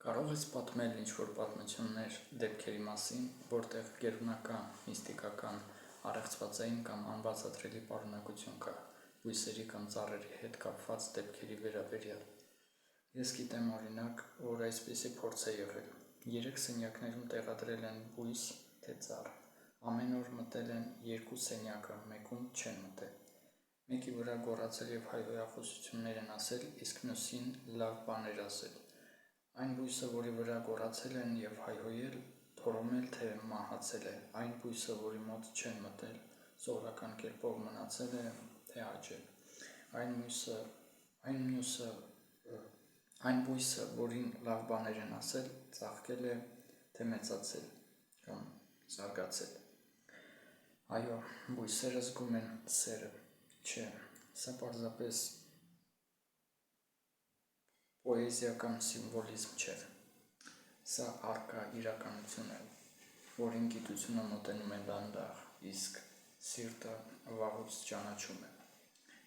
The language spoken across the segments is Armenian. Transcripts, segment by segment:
Կարող ես պատմել ինչ-որ պատմություններ դեպքերի մասին, որտեղ գերբնական, միստիկական, առեղծվածային կամ անբացատրելի պարունակություն կա, բույսերի կամ ծառերի հետ կապված դեպքերի վերաբերյալ։ Ես գիտեմ օրինակ, որ այսպիսի փորձ է եղել։ 3 սենյակներում տեղադրել են բույս թե ծառ։ Ամեն օր մտել են 2 սենյակը, մեկում չեն մտել։ Մեկի վրա գոռացել և հայհոյախոսություններ են ասել, իսկ մյուսին լավ բաներ ասել։ Այն բույսը, որի վրա գոռացել են և հայհոյել, թորոմել թե մահացել է, այն բույսը, որի մոտ չեն մտել, սովորական կերպով մնացել է թե աճել, այն բույսը, որին լավ բաներ են ասել, ծաղկել է թե մեծացել կամ զարգացել։ Այո, բույսերը զգում են սերը, չէ, սա պարզապես պոեզիական սիմվոլիզմ չէ, սա առկա իրականություն է, որին գիտությունը մոտենում է դանդաղ, իսկ սիրտը վաղուց ճանաչում է։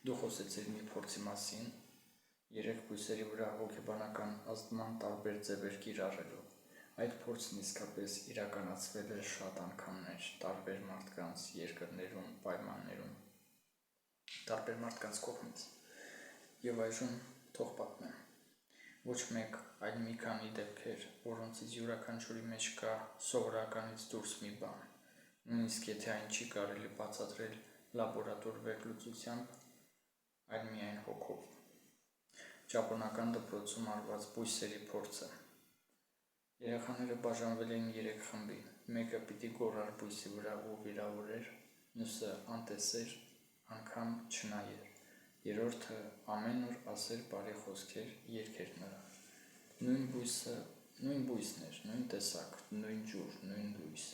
Դու խոսեցիր մի փորձի մասին, 3 բույսերի վրա հոգեբանական ազդման տարբեր ձևեր կիրառելու։ Այդ փորձն իսկապես իրականացվել է շատ անգամներ, տարբեր մարդկանց, երկրներում, պայմաններում, տարբեր մարդկանց կողմից։ Եվ այժմ թող պատմեմ։ Ոչ մեկ, այլ մի քանի դեպքեր, որոնցից յուրաքանչյուրի մեջ կա սովորականից դուրս մի բան, նույնիսկ եթե այն չի կարելի բացատրել լաբորատոր վերլուծությամբ, այլ միայն հոգով։ Ճապոնական դպրոցում արված բույսերի փորձը։ Երեխաները բաժանվել էին 3 խմբի, մեկը պիտի գոռար բույսի վրա ու վիրավորեր, մյուսը անտեսեր, անգամ չնայեր, երրորդը ամեն օր ասեր բարի խոսքեր, երգեր նրան։ Նույն բույսն էր, նույն տեսակ, նույն ջուր, նույն լույս։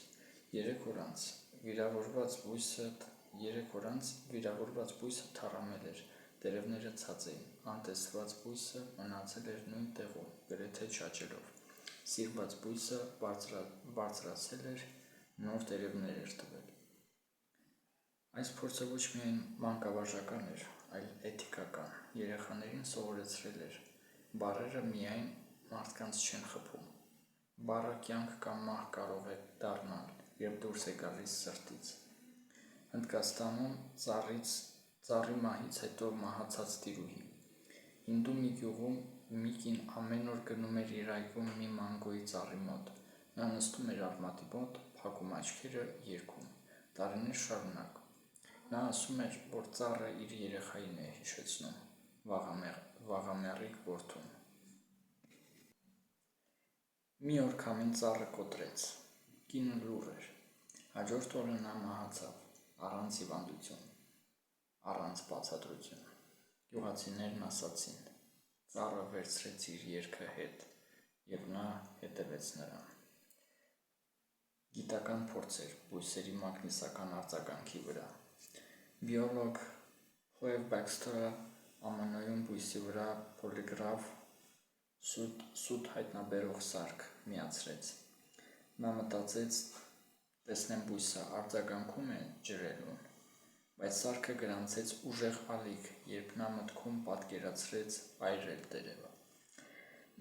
3 օր անց վիրավորված բույսը թառամել էր, տերևները ցած էին, անտեսված բույսը մնացել էր նույն տեղում, գրեթե չաճելով, սիրված բույսը բարձրացել էր, նոր տերևներ էր տվել։ Այս փորձը ոչ միայն մանկավարժական էր, այլ էթիկական, երեխաներին սովորեցրել էր. բառերը միայն մարդկանց չեն խփում։ Բառը կյանք կամ մահ կարող է դառնալ, երբ դուրս է գալիս սրտից։ Հնդկաստանում ծառի մահից հետո մահացած տիրուհի։ Հինդու մի գյուղում մի կին ամեն օր գնում էր իր այգում մի մանգոյի ծառի մոտ։ Նա նստում էր արմատի մոտ, փակում աչքերը, երգում, տարիներ շարունակ։ Նա ասում էր, որ ծառը իր երեխային է հիշեցնում, վաղամեռիկ որդուն։ Մի օր քամին ծառը կոտրեց, կինը լուռ էր։ Հաջորդ օրը նա մահացավ, առանց հիվանդություն, առանց բացատրություն։ Գյուղացիներն ասացին. ծառը վերցրեց իր երգը հետ, և նա հետևեց նրան։ Գիտական փորձեր բույսերի մագնիսական արձագանքի վրա։ Բիոլոգ Clive Baxter-ը ԱՄՆ-ում բույսի վրա պոլիգրաֆ սուտ հայտնաբերող սարք միացրեց։ Նա մտածեց, տեսնեմ բույսը արձագանքում է ջրելուն, բայց սարքը գրանցեց ուժեղ ալիք, երբ նա մտքում պատկերացրեց այրել տերևը։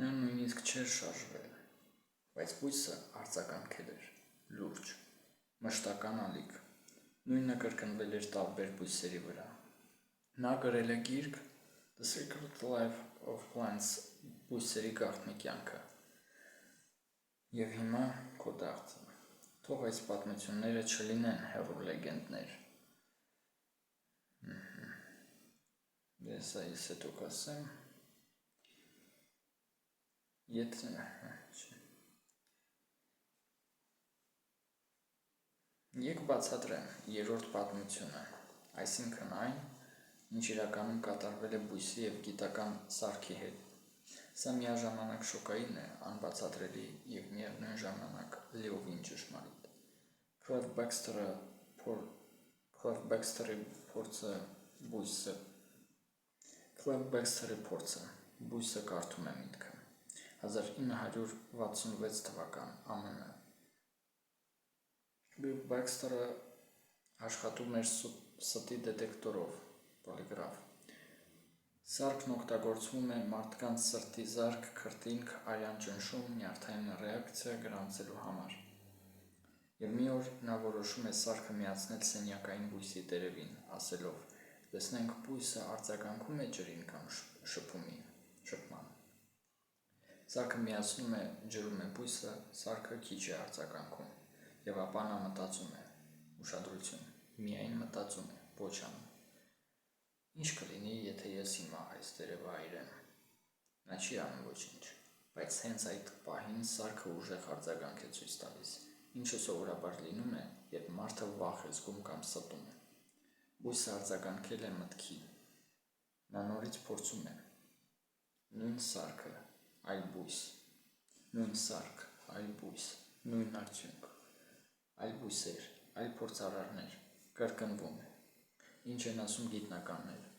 Նա նույնիսկ չէր շարժվել, բայց բույսը արձագանքել էր, լուրջ, մշտական ալիք։ Նույնը կրկնվել էր տարբեր բույսերի վրա։ Նա գրել է գիրք The Secret Life of Plants բույսերի գաղտնի կյանքը։ Եվ հիմա քո դաղթը։ Թող այս պատմությունները չլինեն հեռու լեգենդներ։ Ես հետո կասեմ։ Եկ բացատրեմ 3-րդ պատմությունը, այսինքն այն, ինչ իրականում կատարվել է բույսի և գիտական սարքի հետ։ Սա միաժամանակ շոկային է, անբացատրելի և միևնույն ժամանակ լիովին ճշմարիտ։ Clive Baxter-ի փորձը, բույսը կարդում է միտքը։ 1966 թվական, ԱՄՆ։ Clive Baxter-ը աշխատում էր ստի դետեկտորով, պոլիգրաֆ։ Սարքն օգտագործվում է մարդկանց սրտի զարկ, քրտինք, արյան ճնշում, նյարդային ռեակցիա գրանցելու համար։ Եվ մի օր նա որոշում է սարքը միացնել սենյակային բույսի տերևին, ասելով. «Տեսնենք բույսը արձագանքում է ջրին կամ շփմանը»։ Սարքը միացնում է, ջրում է բույսը, սարքը քիչ է արձագանքում, եւ ապա նա մտածում է. ուշադրություն, միայն մտածում է, ոչ անում. ինչ կլինի, եթե ես հիմա այս տերևը այրեմ։ Նա չի անում ոչինչ, բայց հենց այդ պահին սարքը ուժեղ արձագանք է ցույց տալիս, ինչը սովորաբար լինում է, երբ մարդը վախ է զգում կամ ստում է։ Բույսը արձագանքել է մտքին։ Նա նորից փորձում է. նույն սարքը, այլ բույս, նույն սարք, այլ բույս, նույն արդյունք, այլ բույսեր, այլ փորձարարներ, կրկնվում է։ Ինչ են ասում գիտնականները։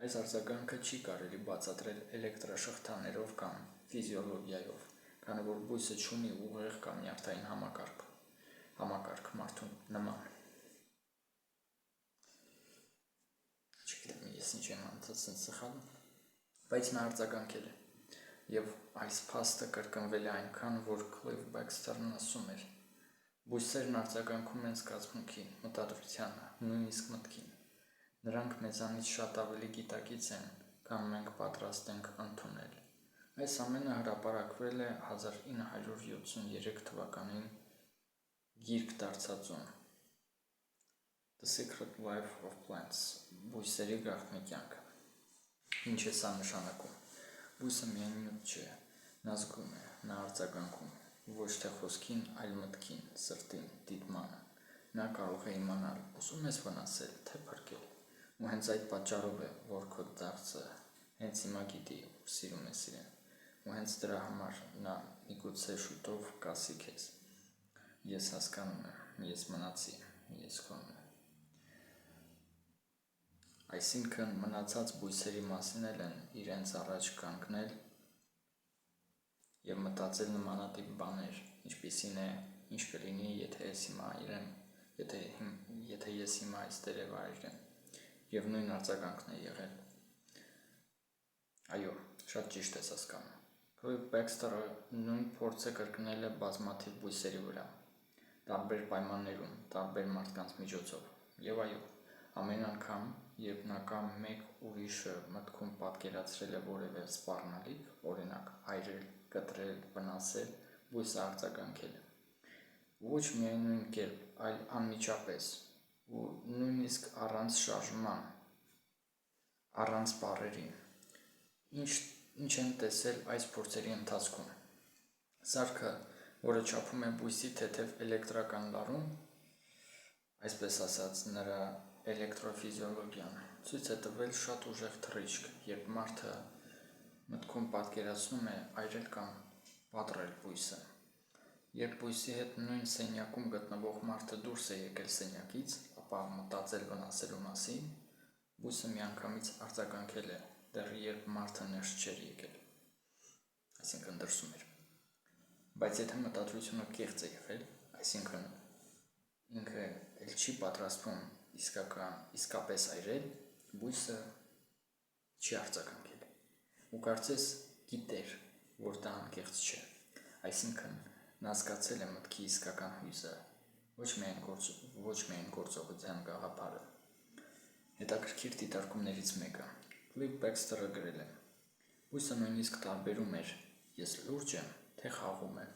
Այս արձագանքը չի կարելի բացատրել էլեկտրաշղթաներով կամ ֆիզիոլոգիայով, քանի որ բույսը չունի ուղեղ կամ նյարդային համակարգ մարդու նման։ Չգիտեմ, ես ինչ եմ անցած սխալում, բայց նա արձագանքել է։ Եվ այս փաստը կրկնվել է այնքան, որ Cliff Baxter-ն ասում էր. բույսերն արձագանքում են զգացմունքին, մտադրությանը, նույնիսկ մտքին։ Նրանք մեզանից շատ ավելի գիտակից են, քան մենք պատրաստ ենք ընդունել։ Այս ամենը հրապարակվել է 1973 թվականին գիրք դարձածում The Secret Life of Plants, բույսերի գաղտնի կյանքը։ Ինչ է սա նշանակում։ Բույսը միայն նյութ չէ, նա զգում է, նա արձագանքում, ոչ թե խոսքին, այլ մտքին, սրտին, դիտմանը։ Նա կարող է իմանալ, ուզում ես վնասել, թե փրկել։ Ու հենց այդ պատճառով է, որ քո դարձը հենց հիմա գիտի, որ սիրում ես իրեն։ Ու հենց դրա համար նա միգուցե շուտով կասի քեզ. ես հասկանում եմ, ես մնացի, ես քոնն եմ։ Այսինքն մնացած բույսերի մասին էլ են իրենց առաջ կանգնել եւ մտածել նմանատիպ բաներ, ինչպիսին է, ինչ կլինի, եթե ես հիմա այրեմ, եթե ես հիմա այս տերևը այրեմ, եւ նույն արձագանքն է եղել։ Այո, շատ ճիշտ ես հասկանում։ Cliff Baxter-ը նույն փորձը կրկնել է բազմաթիվ բույսերի վրա, տարբեր պայմաններում, տարբեր մարդկանց միջոցով։ Եվ այո, ամեն անգամ, երբ նա կամ մեկ ուրիշը մտքում պատկերացրել է որևէ սպառնալիք, օրինակ այրել, կտրել, վնասել, բույսը արձագանքել է։ Ոչ միայն նույն կերպ, այլ անմիջապես, ու նույնիսկ առանց շարժման, առանց բառերի։ Ինչ են տեսել այս փորձերի ընթացքում։ Սարքը, որը չափում է բույսի թեթև էլեկտրական լարում, այսպես ասած, նրա էլեկտրոֆիզիոլոգիան, ցույց է տվել շատ ուժեղ թռիչք, երբ մարդը մտքում պատկերացնում է այրել կամ պատռել բույսը։ Երբ բույսի հետ նույն սենյակում գտնվող մարդը դուրս է եկել սենյակից, ապա մտածել վնասելու մասին, բույսը միանգամից արձագանքել է, դեռ երբ մարդը ներս չէր եկել, այսինքն դրսում էր։ Բայց եթե մտադրությունը կեղծ է եղել, այսինքն ինքը էլ չի պատրաստվում իսկապես այրել, բույսը չի արձագանքել։ Ու կարծես գիտեր, որ դա անկեղծ չէ, այսինքն նա զգացել է մտքի իսկական հույզը, ոչ միայն գործողության գաղափարը։ Հետաքրքիր դիտարկումներից մեկը։ Cliff Baxter-ը գրել է. բույսը նույնիսկ տարբերում էր, ես լուրջ եմ, թե խաղում եմ։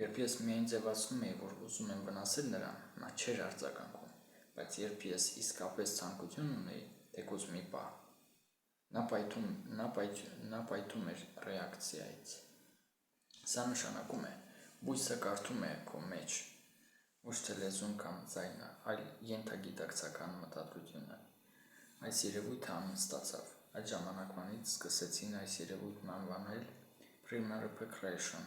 Երբ ես միայն ձևացնում էի, որ ուզում եմ վնասել նրան, նա չէր արձագանքում, բայց երբ ես իսկապես ցանկություն ունեի, թեկուզ մի պահ, նա պայթում էր ռեակցիայից։ Սա նշանակում է, բույսը կարդում է քո մեջ ոչ թե լեզուն կամ ձայնը, այլ ենթագիտակցական մտադրությունը։ Այս երևույթը անուն ստացավ։ Այդ ժամանակվանից սկսեցին այս երևույթն անվանել primary perception,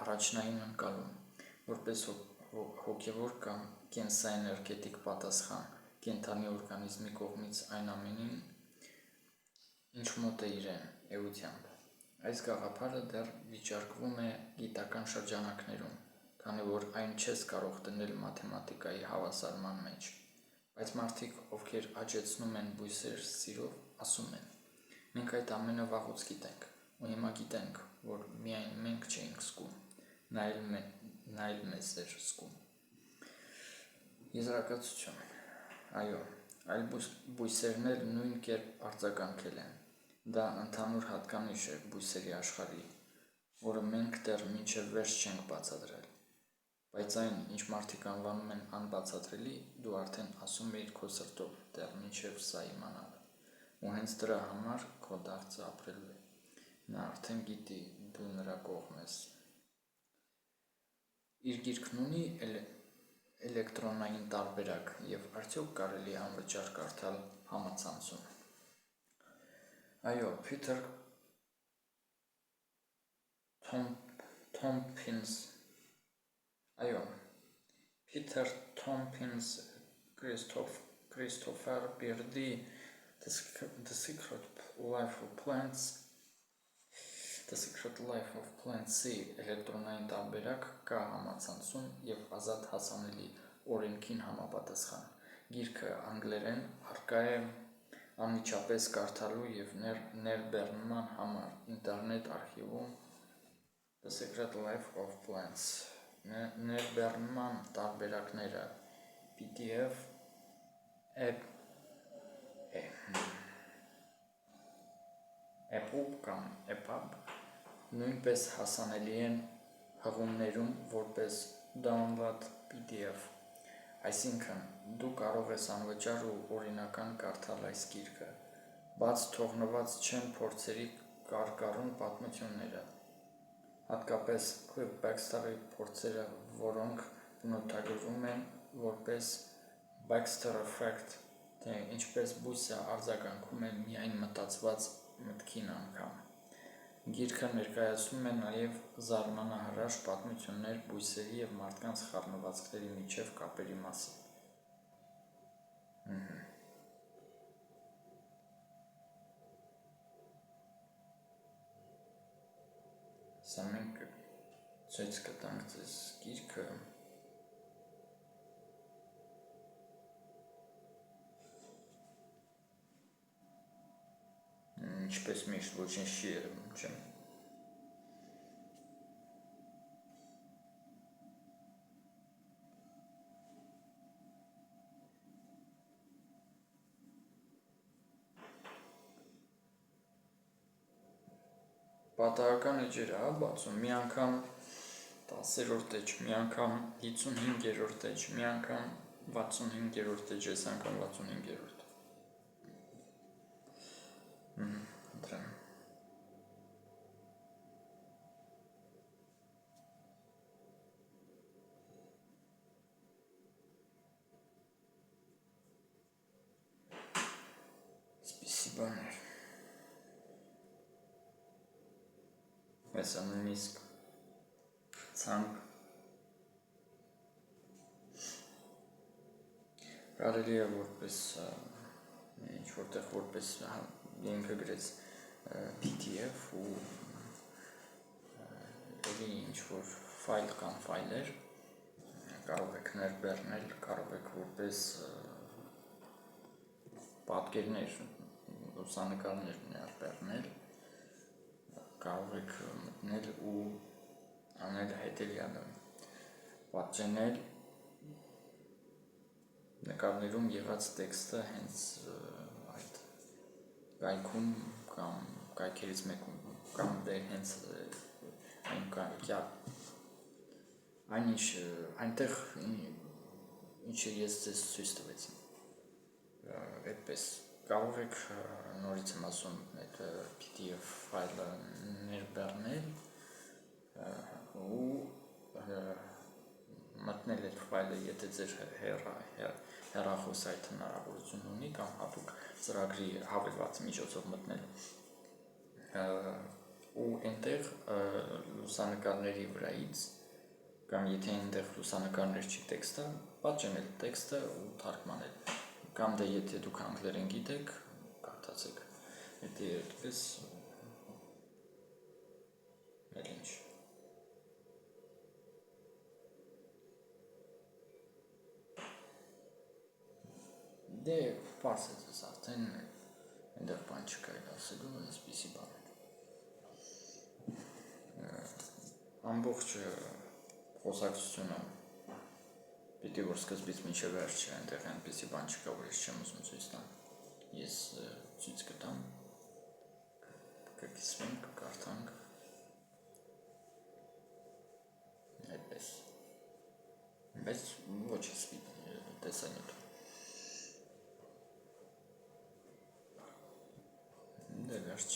առաջնային ընկալում, որպես հոգևոր կամ կենսաէներգետիկ պատասխան կենդանի օրգանիզմի կողմից այն ամենին, ինչ մոտ է իրեն, էությամբ։ Այս գաղափարը դեռ վիճարկվում է գիտական շրջանակներում, քանի որ այն չես կարող դնել մաթեմատիկայի հավասարման մեջ, բայց մարդիկ, ովքեր աճեցնում են բույսեր սիրով, ասում են. մենք այդ ամենը վաղուց գիտենք, ու հիմա գիտենք, որ միայն մենք չէինք զգում, նա էլ մեզ էր զգում։ Եզրակացություն. Այո, այլ բույսերն էլ նույն կերպ արձագանքել են։ Դա ընդհանուր հատկանիշ է բույսերի աշխարհի, որը մենք դեռ մինչև վերջ չենք բացատրել։ Բայց այն, ինչ մարդիկ անվանում են անբացատրելի, դու արդեն ասում էիր քո սրտով դեռ մինչև սա իմանալը, ու հենց դրա համար քո դարձը ապրելու է։ Նա արդեն գիտի, դու նրա կողմ ես։ Իր գիրքն ունի էլեկտրոնային տարբերակ և արդյոք կարելի է անվճար կարդալ համացանցում։ Այո, Փիթեր Թոմփինս Քրիստոֆեր Բիրդի The Secret Life of Plants-ի էլեկտրոնային տարբերակ կա համացանցում և ազատ հասանելի օրենքին համապատասխան։ Գիրքը անգլերեն առկա է անմիջապես կարդալու և ներբեռնման համար ինտերնետ արխիվում The Secret Life of Plants։ Ներբեռնման տարբերակները PDF, EPUB կամ EPUB նույնպես հասանելի են հղումներում որպես download PDF, այսինքն դու կարող ես անվճար ու օրինական կարդալ այս գիրքը, բաց թողնված չեն փորձերի կարկառուն պատմությունները, հատկապես Cliff Baxter-ի փորձերը, որոնք բնութագրվում են որպես Baxter Effect, թե ինչպես բույսը արձագանքում է միայն մտածված մտքին անգամ։ Գիրքը ներկայացնում է նաև զարմանահրաշ պատմություններ բույսերի և մարդկանց խառնվածքների միջև կապերի մասին։ Սա մենք ցույց կտանք ձեզ գիրքը։ Ինչպես միշտ ոչինչ չի երևում, չէ՞։ Պատահական էջեր է բացում, մի անգամ 10-րդ էջ, մի անգամ 55-րդ էջ, մի անգամ 65-րդ էջ, այս անգամ 65-րդ։ Ընտրեմ։ Սպիսի բաներ։ Հեսա նույնիսկ ցանկ կարելի է որպես ինչ-որտեղ որպես ինքը գրեց PDF ու էլի ինչ-որ ֆայլ կամ ֆայլեր կարող եք ներբեռնել, կարող եք որպես պատկերներ, լուսանկարներ ներբեռնել, կարող եք մտնել ու անել հետևյալը, պատճենել նկարներում եղած տեքստը հենց այդ կայքում կամ կայքերից մեկում կամ դե հենց այնտեղ ինչը ես ձեզ ցույց տվեցի, այդպես կարող եք նորից եմ ասում այդ PDF ֆայլը ներբեռնել ու մտնել այդ ֆայլը, եթե ձեր հեռախոսը այդ հնարավորություն ունի կամ հատուկ ծրագրի հավելված միջոցով մտնել ու այնտեղ լուսանկարների վրայից կամ եթե այնտեղ լուսանկարներ չի տեքստը, պատճենել տեքստը ու թարգմանել կամ դե եթե դուք անգլերեն գիտեք, կարդացեք, եթե այդպես էլ ինչ Դե պարզ է ձեզ արդեն այնտեղ բան չկա էլ ասելու այսպիսի բաներ։ Ամբողջ խոսակցությունը պիտի որ սկզբից մինչև վերջը այնտեղ այնպիսի բան չկա, որ ես չեմ ուզում ցույց տամ։ Ես ցույց կտամ, կկիսվենք, կկարդանք, այդպես, բայց ոչ ես տեսանյութ։ Դե վերջ